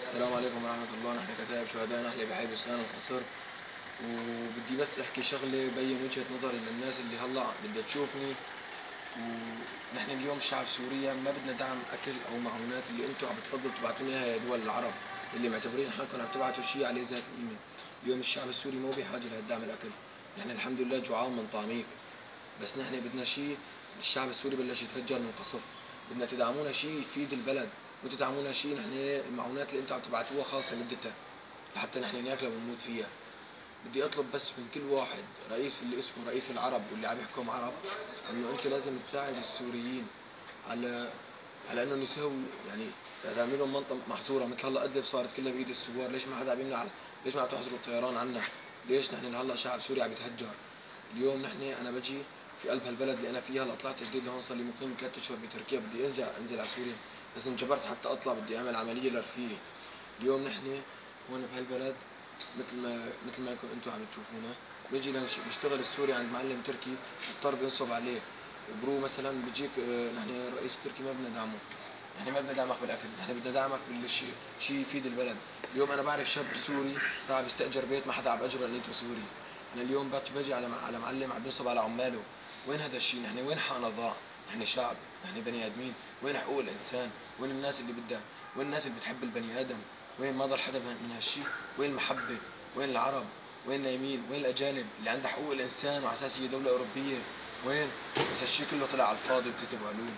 السلام عليكم ورحمة الله. نحن كتائب شهداء نحن بحي بستان القصر، وبدي بس احكي شغلة بين وجهة نظري للناس اللي هلا بدها تشوفني. ونحن اليوم شعب سوريا ما بدنا دعم اكل او معونات اللي انتم عم بتفضلوا تبعتوا اياها يا دول العرب اللي معتبرين حالكم عم تبعتوا شيء عليه ذات قيمة. اليوم الشعب السوري مو بحاجة لهالدعم الاكل، نحن الحمد لله جوعان من طعميك، بس نحن بدنا شيء. الشعب السوري بلش يتهجر من قصف، بدنا تدعمونا شيء يفيد البلد، وتدعمونا شيء. نحن المعونات اللي انتم عم تبعتوها خاصة مدتها لحتى نحن ناكلها ونموت فيها. بدي اطلب بس من كل واحد، رئيس اللي اسمه رئيس العرب واللي عم يحكم عرب، انه انتم لازم تساعد السوريين على انه يساووا، يعني تعملوا منطقة محظورة. مثل هلا ادلب صارت كلها بايد الثوار، ليش ما حدا عم يمنع؟ ليش ما عم تحظروا الطيران عنا؟ ليش نحن هلا شعب سوري عم يتهجر؟ اليوم نحن انا بجي في قلب هالبلد اللي انا فيها. هلا طلعت جديد لهون، صار لي مقيم 3 اشهر بتركيا، بدي انزل على سوريا، بس انجبرت حتى اطلع، بدي اعمل عملية لرفيقي. اليوم نحن هون بهالبلد مثل ما انتم عم تشوفونا، بيجي بيشتغل السوري عند معلم تركي، بضطر بينصب عليه. برو مثلا بيجيك نحن الرئيس التركي ما بدنا ندعمه، نحن ما بدنا ندعمك بالاكل، نحن بدنا ندعمك بالشيء، شيء يفيد البلد. اليوم انا بعرف شاب سوري راح بيستاجر بيت ما حدا عم باجره لانه سوري. انا اليوم باجي على معلم عم بينصب على عماله. وين هذا الشيء؟ نحن وين حقنا ضاع؟ نحن شعب، نحن بني ادمين. وين حقوق الانسان؟ وين الناس اللي بدها؟ وين الناس اللي بتحب البني ادم؟ وين ما ضل حدا من هالشيء؟ وين المحبه؟ وين العرب؟ وين اليمين؟ وين الاجانب اللي عندها حقوق الانسان وعلى اساس هي دوله اوروبيه؟ وين؟ بس هالشيء كله طلع على الفاضي وكذب وعلوم.